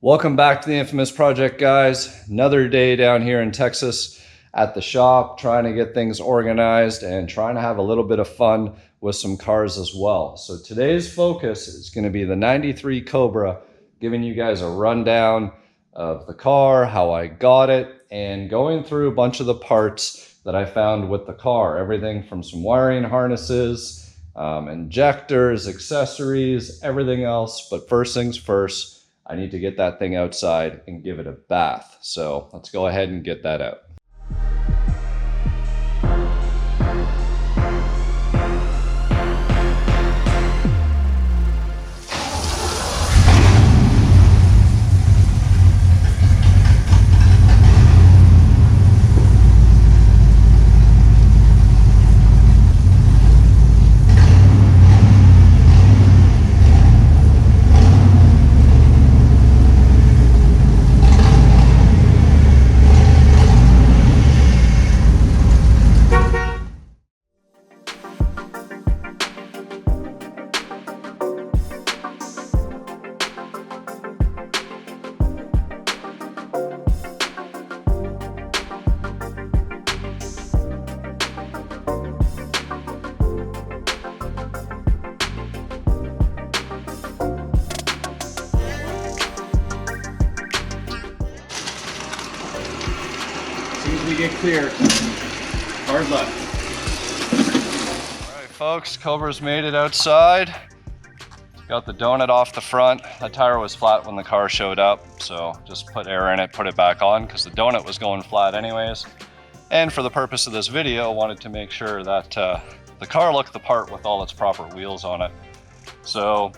Welcome back to the Infamous Project, guys. Another day down here in Texas at the shop, trying to get things organized and trying to have a little bit of fun with some cars as well. So today's focus is going to be the 93 Cobra, giving you guys a rundown of the car, how I got it, and going through a bunch of the parts that I found with the car. Everything from some wiring harnesses, injectors, accessories, everything else. But first things first, I need to get that thing outside and give it a bath. So let's go ahead and get that out. We get clear. Hard left. All right, folks, Cobra's made it outside. Got the donut off the front. The tire was flat when the car showed up, so just put air in it, put it back on, because the donut was going flat anyways. And for the purpose of this video, I wanted to make sure that the car looked the part with all its proper wheels on it. So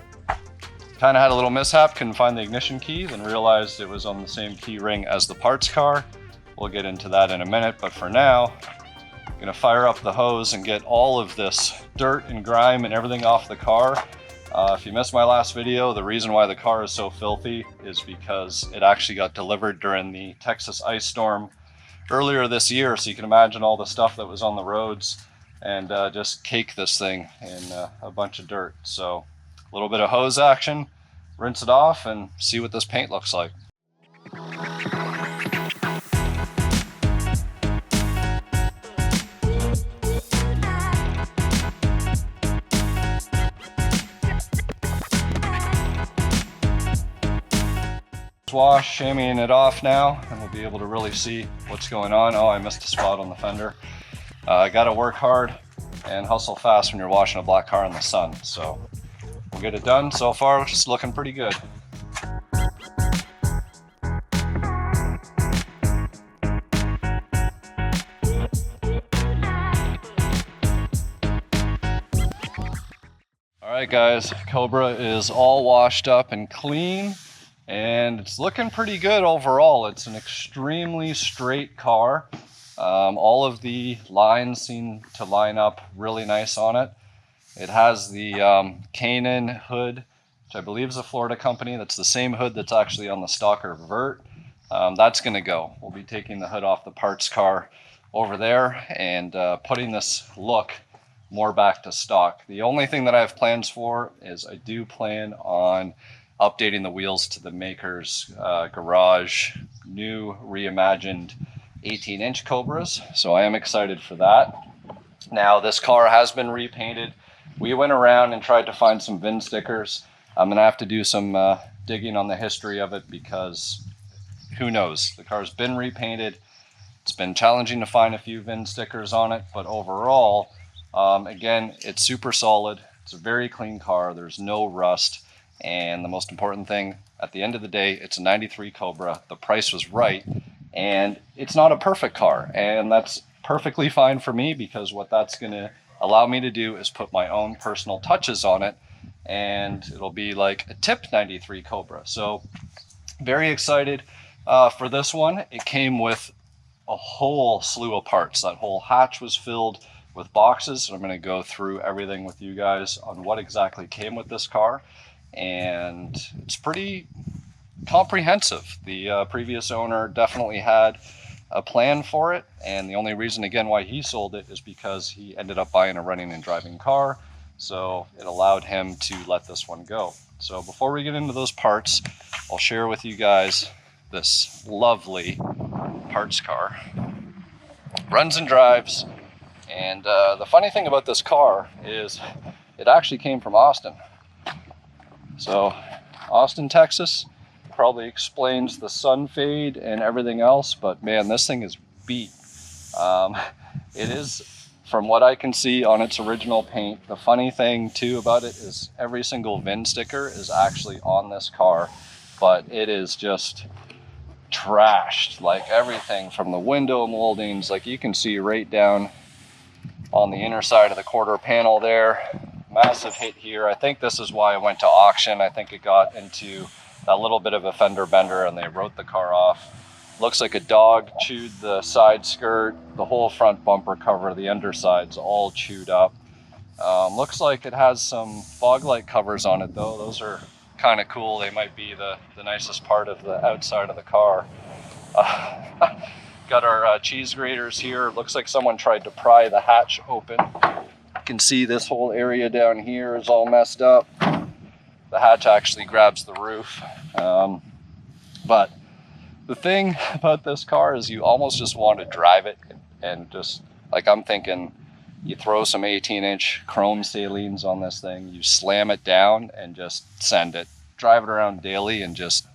kind of had a little mishap, couldn't find the ignition key, then realized it was on the same key ring as the parts car. We'll get into that in a minute, but for now, I'm gonna fire up the hose and get all of this dirt and grime and everything off the car. If you missed my last video, the reason why the car is so filthy is because it actually got delivered during the Texas ice storm earlier this year. So you can imagine all the stuff that was on the roads and just cake this thing in a bunch of dirt. So a little bit of hose action, rinse it off and see what this paint looks like. Wash, shimmying it off now, and we'll be able to really see what's going on. Oh, I missed a spot on the fender. I gotta work hard and hustle fast when you're washing a black car in the sun. So we'll get it done. So far, it's looking pretty good. All right, guys, Cobra is all washed up and clean. And it's looking pretty good overall. It's an extremely straight car. All of the lines seem to line up really nice on it. It has the Canaan hood, which I believe is a Florida company. That's the same hood that's actually on the Stalker Vert. That's gonna go. We'll be taking the hood off the parts car over there and putting this look more back to stock. The only thing that I have plans for is I do plan on updating the wheels to the maker's garage, new reimagined 18-inch Cobras. So I am excited for that. Now this car has been repainted. We went around and tried to find some VIN stickers. I'm gonna have to do some digging on the history of it because who knows? The car's been repainted. It's been challenging to find a few VIN stickers on it, but overall, again, it's super solid. It's a very clean car. There's no rust. And the most important thing, at the end of the day, it's a 93 Cobra. The price was right, and it's not a perfect car. And that's perfectly fine for me, because what that's going to allow me to do is put my own personal touches on it, and it'll be like a tipped 93 Cobra. So very excited for this one. It came with a whole slew of parts. That whole hatch was filled with boxes. I'm going to go through everything with you guys on what exactly came with this car. And it's pretty comprehensive. The previous owner definitely had a plan for it, and the only reason again why he sold it is because he ended up buying a running and driving car, so it allowed him to let this one go. So before we get into those parts, I'll share with you guys this lovely parts car. Runs and drives, and the funny thing about this car is it actually came from Austin. So Austin, Texas, probably explains the sun fade and everything else, but man, this thing is beat. It is, from what I can see, on its original paint. The funny thing too about it is every single VIN sticker is actually on this car, but it is just trashed. Like everything from the window moldings, like you can see right down on the inner side of the quarter panel there. Massive hit here. I think this is why it went to auction. I think it got into a little bit of a fender bender and they wrote the car off. Looks like a dog chewed the side skirt, the whole front bumper cover, the underside's all chewed up. Looks like it has some fog light covers on it though. Those are kind of cool. They might be the nicest part of the outside of the car. Got our cheese graters here. Looks like someone tried to pry the hatch open. You can see this whole area down here is all messed up. The hatch actually grabs the roof. But the thing about this car is you almost just want to drive it and just, like I'm thinking, you throw some 18-inch chrome salines on this thing, you slam it down and just send it. Drive it around daily and just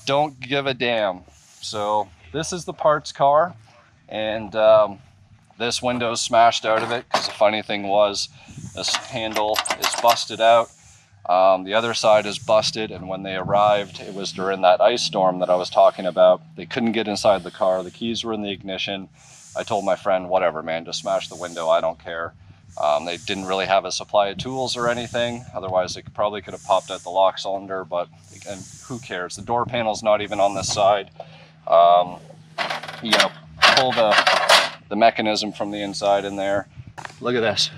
don't give a damn. So this is the parts car, and this window's smashed out of it because the funny thing was this handle is busted out. The other side is busted, and when they arrived, it was during that ice storm that I was talking about. They couldn't get inside the car. The keys were in the ignition. I told my friend, whatever, man, just smash the window. I don't care. They didn't really have a supply of tools or anything. Otherwise, they probably could have popped out the lock cylinder, but again, who cares? The door panel's not even on this side. You know, pull the mechanism from the inside in there. Look at this.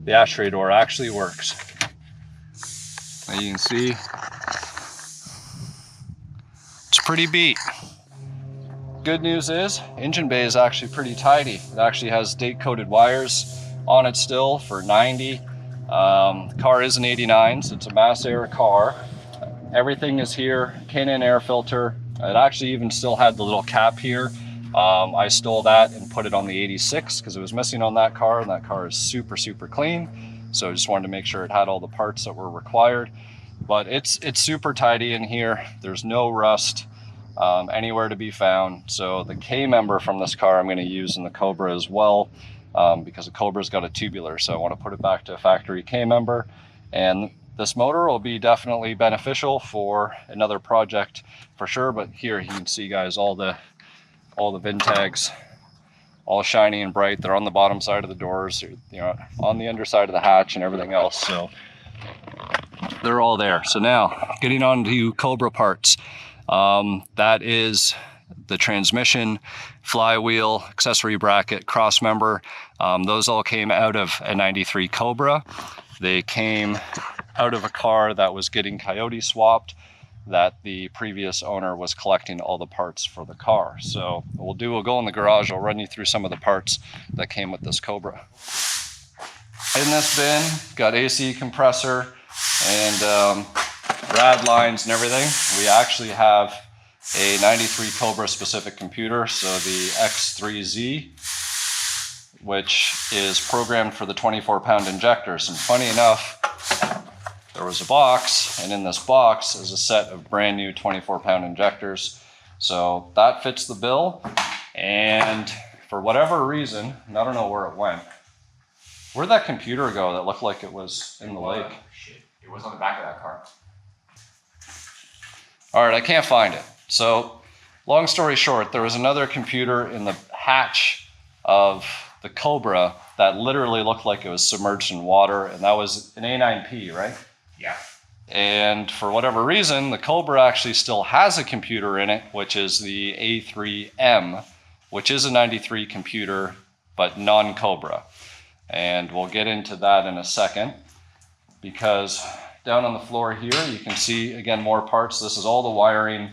The ashtray door actually works. Now you can see it's pretty beat. Good news is engine bay is actually pretty tidy. It actually has date coded wires on it still for 90. The car is an 89, so it's a mass air car. Everything is here, K&N air filter. It actually even still had the little cap here. I stole that and put it on the 86 because it was missing on that car, and that car is super, super clean. So I just wanted to make sure it had all the parts that were required. But it's super tidy in here. There's no rust anywhere to be found. So the K member from this car I'm going to use in the Cobra as well, because the Cobra's got a tubular, so I want to put it back to a factory K member. And this motor will be definitely beneficial for another project for sure. But here you can see, guys, all the VIN tags, all shiny and bright. They're on the bottom side of the doors, you know, on the underside of the hatch and everything else. So they're all there. So now getting on to Cobra parts. That is the transmission, flywheel, accessory bracket, cross member. Those all came out of a 93 Cobra. They came out of a car that was getting coyote swapped, that the previous owner was collecting all the parts for the car. So we'll go in the garage. I'll run you through some of the parts that came with this Cobra. In this bin, got AC compressor and rad lines and everything. We actually have a 93 Cobra specific computer, so the X3Z, which is programmed for the 24-pound injectors. And funny enough, there was a box, and in this box is a set of brand new 24-pound injectors. So that fits the bill, and for whatever reason, and I don't know where it went. Where'd that computer go that looked like it was in the lake? Shit, it was on the back of that car. All right, I can't find it. So long story short, there was another computer in the hatch of the Cobra that literally looked like it was submerged in water, and that was an A9P, right? Yeah. And for whatever reason, the Cobra actually still has a computer in it, which is the A3M, which is a 93 computer, but non-Cobra. And we'll get into that in a second, because down on the floor here, you can see, again, more parts. This is all the wiring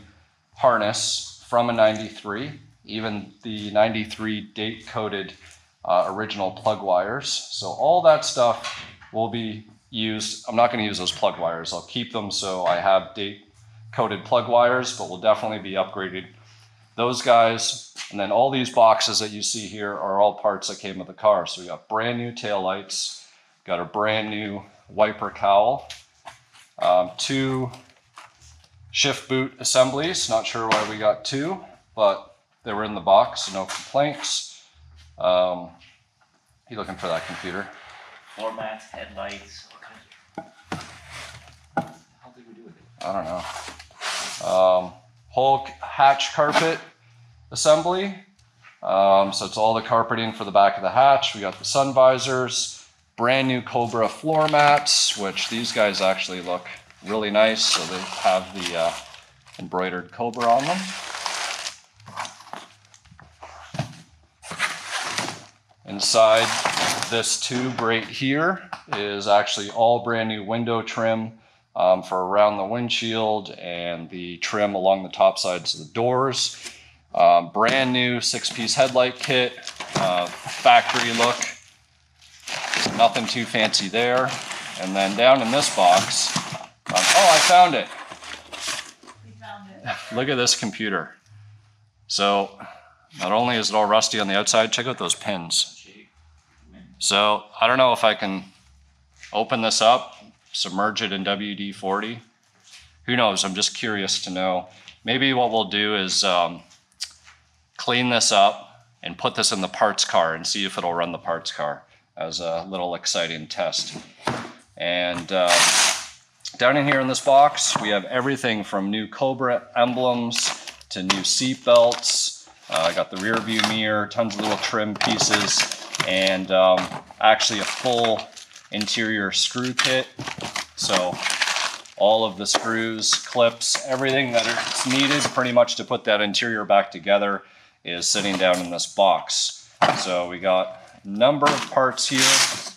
harness from a 93, even the 93 date-coded original plug wires. So all that stuff will be I'm not going to use those plug wires. I'll keep them so I have date coated plug wires, but we'll definitely be upgrading those guys. And then all these boxes that you see here are all parts that came with the car. So we got brand new taillights, got a brand new wiper cowl, 2 shift boot assemblies. Not sure why we got 2, but they were in the box, so no complaints. You looking for that computer? Floor mats, headlights. How did we do with it? I don't know. Whole hatch carpet assembly. So it's all the carpeting for the back of the hatch. We got the sun visors, brand new Cobra floor mats, which these guys actually look really nice. So they have the embroidered Cobra on them. Inside this tube right here is actually all brand new window trim for around the windshield and the trim along the top sides of the doors. Brand new 6-piece headlight kit, factory look, nothing too fancy there. And then down in this box, oh, I found it. We found it. Look at this computer. So not only is it all rusty on the outside, check out those pins. So I don't know if I can open this up, submerge it in WD-40. Who knows? I'm just curious to know. Maybe what we'll do is clean this up and put this in the parts car and see if it'll run the parts car as a little exciting test. And down in here in this box, we have everything from new Cobra emblems to new seat belts. I got the rear view mirror, tons of little trim pieces, and actually a full interior screw kit. So all of the screws, clips, everything that is needed pretty much to put that interior back together is sitting down in this box. So we got a number of parts here.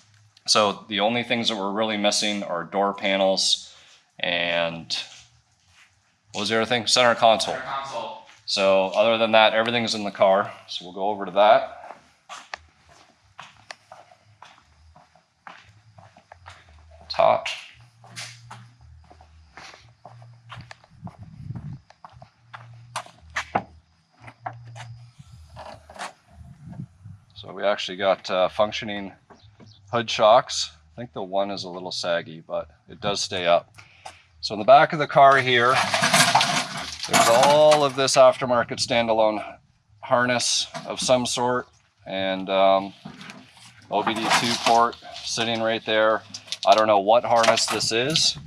So the only things that we're really missing are door panels and what was the other thing? Center console. Center console. So other than that, everything's in the car. So we'll go over to that. Top. So we actually got functioning hood shocks. I think the one is a little saggy, but it does stay up. So in the back of the car here, there's all of this aftermarket standalone harness of some sort, and OBD2 port sitting right there. I don't know what harness this is,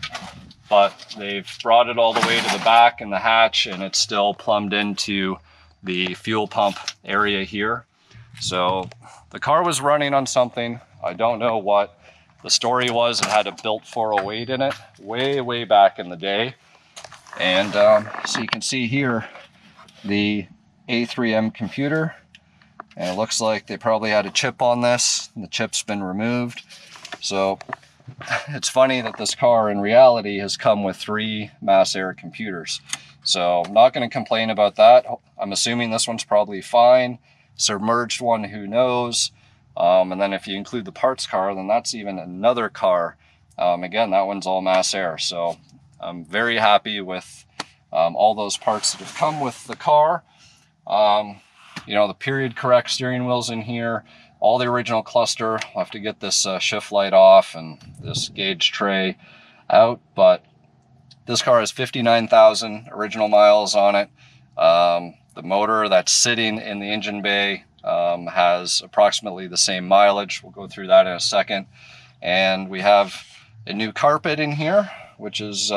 but they've brought it all the way to the back in the hatch, and it's still plumbed into the fuel pump area here. So the car was running on something. I don't know what the story was. It had a built 408 in it way back in the day. And so you can see here the A3M computer, and it looks like they probably had a chip on this, and the chip's been removed. So it's funny that this car in reality has come with 3 mass air computers. So I'm not going to complain about that. I'm assuming this one's probably fine. Submerged one, who knows? And then if you include the parts car, then that's even another car. Again, that one's all mass air. So I'm very happy with all those parts that have come with the car. You know, the period correct steering wheel's in here, all the original cluster. I'll have to get this shift light off and this gauge tray out, but this car has 59,000 original miles on it. The motor that's sitting in the engine bay has approximately the same mileage. We'll go through that in a second. And we have a new carpet in here, which is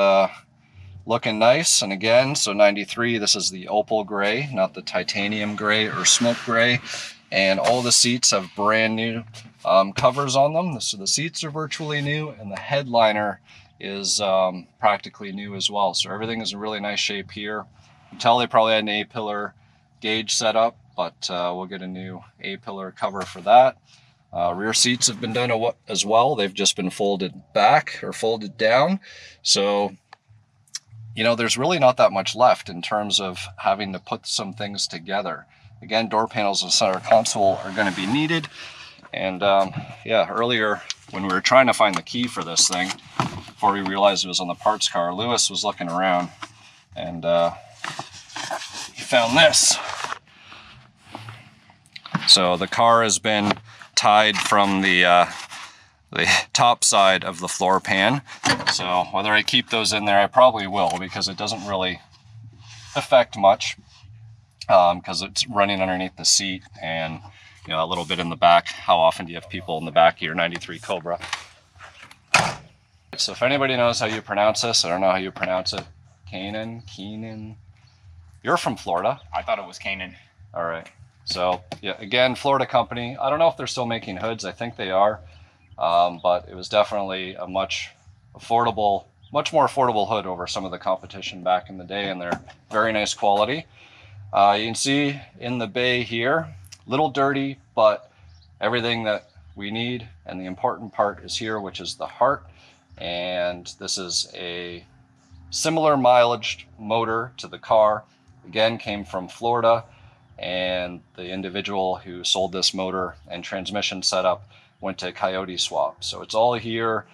looking nice. And again, so 93, this is the opal gray, not the titanium gray or smoke gray. And all the seats have brand new covers on them. So the seats are virtually new, and the headliner is practically new as well. So everything is in really nice shape here. You can tell they probably had an A-pillar gauge set up, but we'll get a new A-pillar cover for that. Rear seats have been done as well. They've just been folded back or folded down. So, you know, there's really not that much left in terms of having to put some things together. Again, door panels and center console are going to be needed. And yeah, earlier when we were trying to find the key for this thing, before we realized it was on the parts car, Lewis was looking around and he found this. So the car has been tied from the top side of the floor pan. So whether I keep those in there, I probably will, because it doesn't really affect much, because it's running underneath the seat and, you know, a little bit in the back. How often do you have people in the back of your 93 Cobra? So if anybody knows how you pronounce this, I don't know how you pronounce it. Keenan. You're from Florida. I thought it was Canaan. All right. So yeah, again, Florida company. I don't know if they're still making hoods. I think they are. But it was definitely a much more affordable hood over some of the competition back in the day, and they're very nice quality. You can see in the bay here, little dirty, but everything that we need, and the important part is here, which is the heart. And this is a similar mileage motor to the car. Again, came from Florida, and the individual who sold this motor and transmission setup went to Coyote swap. So it's all here.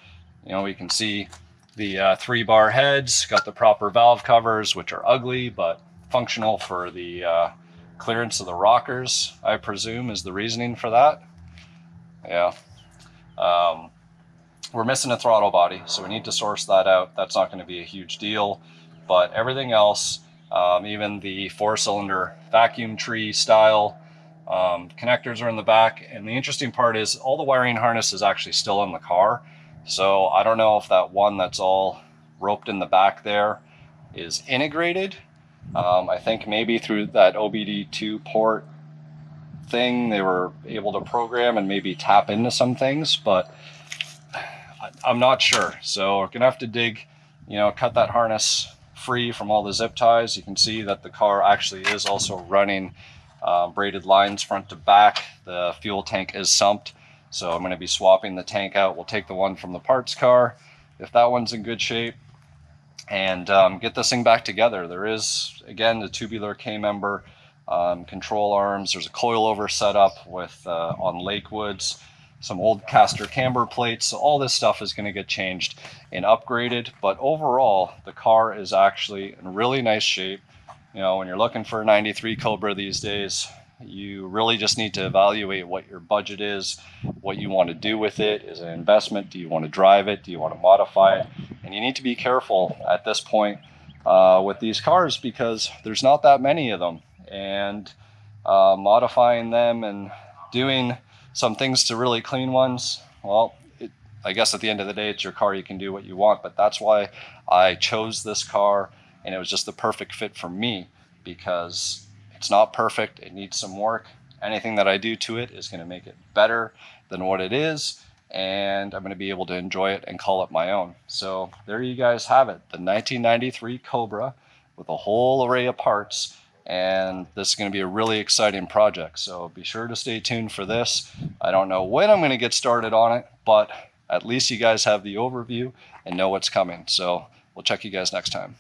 You know, we can see the 3-bar heads, got the proper valve covers, which are ugly, but functional for the clearance of the rockers, I presume, is the reasoning for that. Yeah. We're missing a throttle body, so we need to source that out. That's not going to be a huge deal, but everything else, even the 4-cylinder vacuum tree style connectors are in the back. And the interesting part is all the wiring harness is actually still in the car. So I don't know if that one that's all roped in the back there is integrated. I think maybe through that OBD2 port thing, they were able to program and maybe tap into some things, but I'm not sure. So we're gonna have to dig, you know, cut that harness free from all the zip ties. You can see that the car actually is also running braided lines front to back. The fuel tank is sumped, so I'm going to be swapping the tank out. We'll take the one from the parts car, if that one's in good shape, and get this thing back together. There is, again, the tubular K-member control arms. There's a coilover setup with on Lakewoods, some old caster camber plates. So all this stuff is going to get changed and upgraded, but overall the car is actually in really nice shape. You know, when you're looking for a 93 Cobra these days, you really just need to evaluate what your budget is, what you want to do with it. Is it an investment? Do you want to drive it? Do you want to modify it? And you need to be careful at this point with these cars, because there's not that many of them, and modifying them and doing some things to really clean ones, well, I guess at the end of the day, it's your car. You can do what you want, but that's why I chose this car, and it was just the perfect fit for me, because it's not perfect. It needs some work. Anything that I do to it is going to make it better than what it is, and I'm going to be able to enjoy it and call it my own. So there you guys have it, the 1993 Cobra with a whole array of parts. And this is going to be a really exciting project, so be sure to stay tuned for this. I don't know when I'm going to get started on it, but at least you guys have the overview and know what's coming. So we'll check you guys next time.